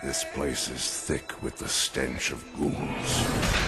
This place is thick with the stench of ghouls.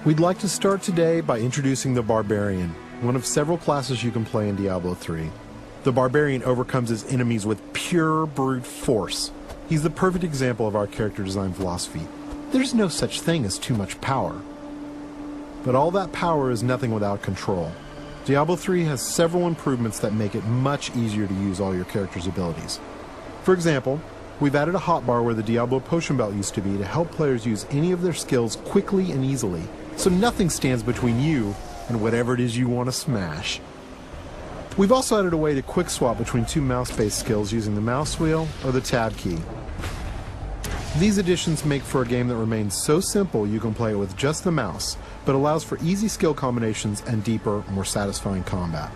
We'd like to start today by introducing the Barbarian, one of several classes you can play in Diablo III. The Barbarian overcomes his enemies with pure brute force. He's the perfect example of our character design philosophy. There's no such thing as too much power. But all that power is nothing without control. Diablo III has several improvements that make it much easier to use all your character's abilities. For example, we've added a hotbar where the Diablo potion belt used to be to help players use any of their skills quickly and easily, so nothing stands between you and whatever it is you want to smash. We've also added a way to quick swap between two mouse-based skills using the mouse wheel or the tab key. These additions make for a game that remains so simple you can play it with just the mouse, but allows for easy skill combinations and deeper, more satisfying combat.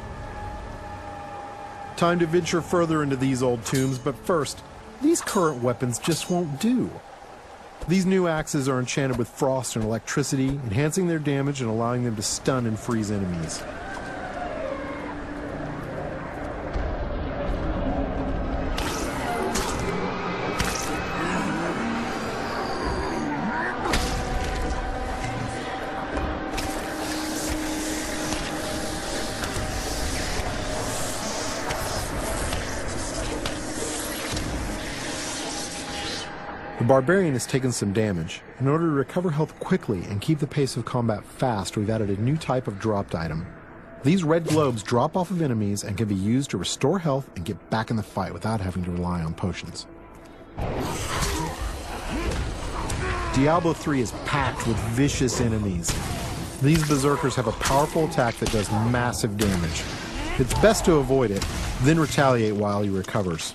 Time to venture further into these old tombs, but first, these current weapons just won't do. These new axes are enchanted with frost and electricity, enhancing their damage and allowing them to stun and freeze enemies. The Barbarian has taken some damage. In order to recover health quickly and keep the pace of combat fast, we've added a new type of dropped item. These red globes drop off of enemies and can be used to restore health and get back in the fight without having to rely on potions. Diablo III is packed with vicious enemies. These berserkers have a powerful attack that does massive damage. It's best to avoid it, then retaliate while he recovers.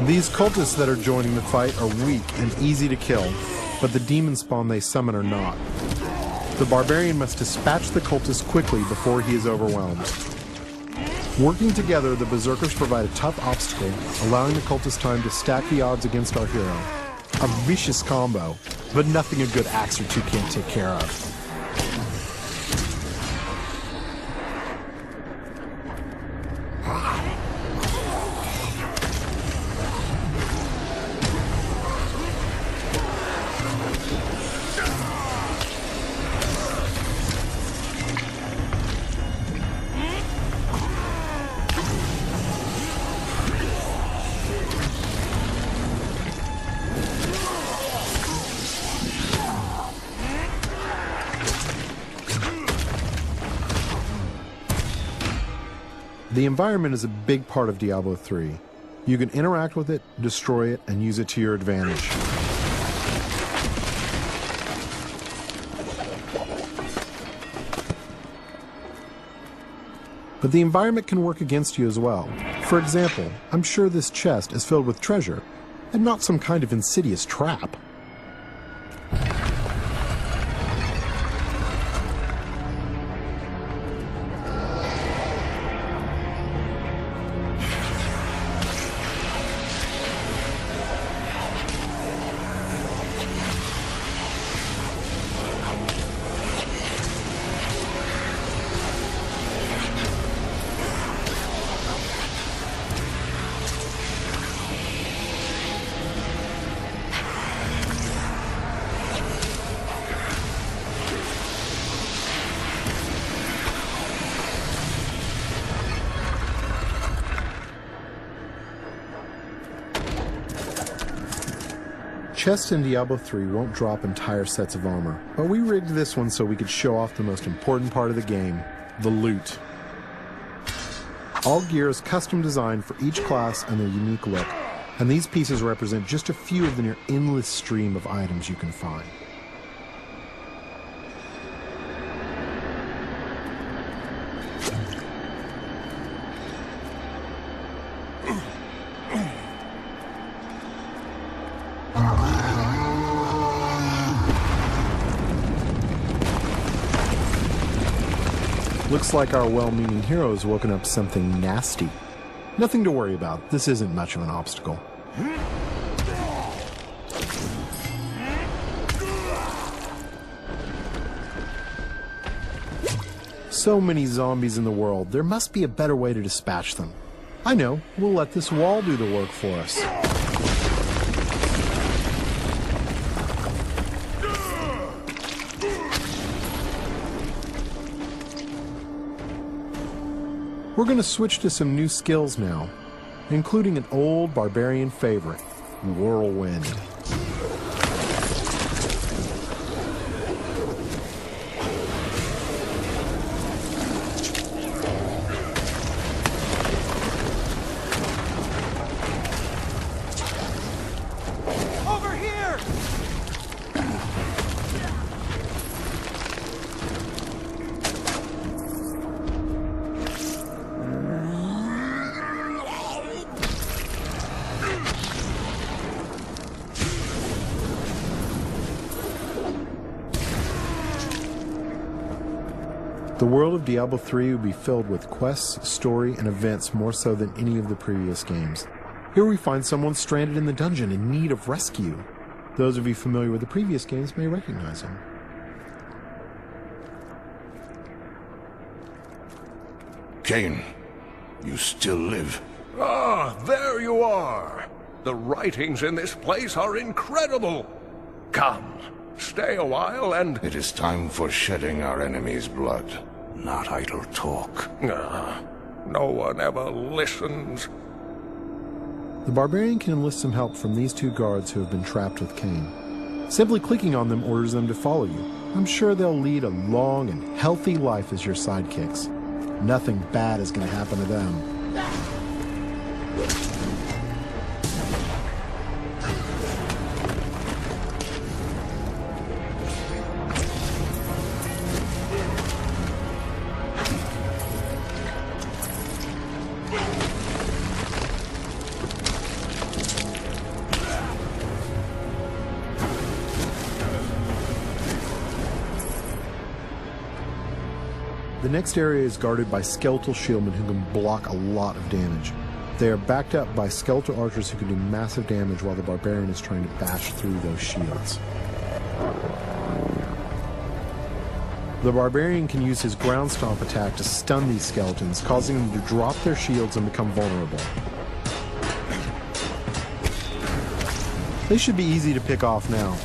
These cultists that are joining the fight are weak and easy to kill, but the demon spawn they summon are not. The Barbarian must dispatch the cultists quickly before he is overwhelmed. Working together, the berserkers provide a tough obstacle, allowing the cultists time to stack the odds against our hero. A vicious combo, but nothing a good axe or two can't take care of. The environment is a big part of Diablo III. You can interact with it, destroy it, and use it to your advantage. But the environment can work against you as well. For example, I'm sure this chest is filled with treasure, and not some kind of insidious trap. Chests in Diablo 3 won't drop entire sets of armor, but we rigged this one so we could show off the most important part of the game, the loot. All gear is custom designed for each class and their unique look, and these pieces represent just a few of the near endless stream of items you can find. Looks like our well-meaning hero has woken up something nasty. Nothing to worry about. This isn't much of an obstacle. So many zombies in the world, there must be a better way to dispatch them. I know, we'll let this wall do the work for us. We're going to switch to some new skills now, including an old barbarian favorite, Whirlwind. Over here! The world of Diablo III will be filled with quests, story, and events more so than any of the previous games. Here we find someone stranded in the dungeon in need of rescue. Those of you familiar with the previous games may recognize him. Cain, you still live. Ah, there you are. The writings in this place are incredible. Come, stay a while and... It is time for shedding our enemy's blood, not idle talk. No one ever listens. The barbarian can enlist some help from these two guards who have been trapped with Cain. Simply clicking on them orders them to follow you. I'm sure they'll lead a long and healthy life as your sidekicks. Nothing bad is going to happen to them. The next area is guarded by skeletal shieldmen who can block a lot of damage. They are backed up by skeletal archers who can do massive damage while the barbarian is trying to bash through those shields. The barbarian can use his ground stomp attack to stun these skeletons, causing them to drop their shields and become vulnerable. They should be easy to pick off now.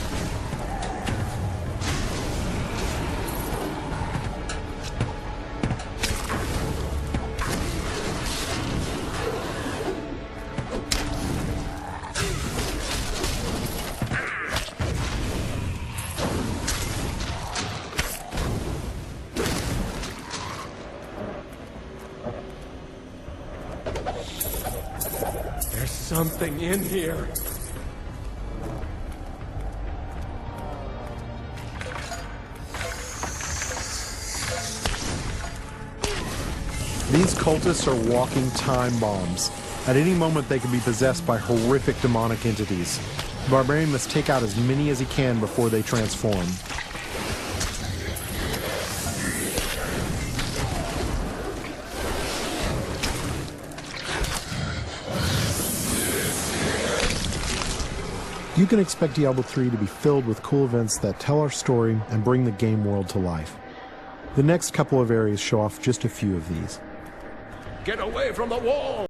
There's something in here. These cultists are walking time bombs. At any moment they can be possessed by horrific demonic entities. The barbarian must take out as many as he can before they transform. You can expect Diablo III to be filled with cool events that tell our story and bring the game world to life. The next couple of areas show off just a few of these. Get away from the wall!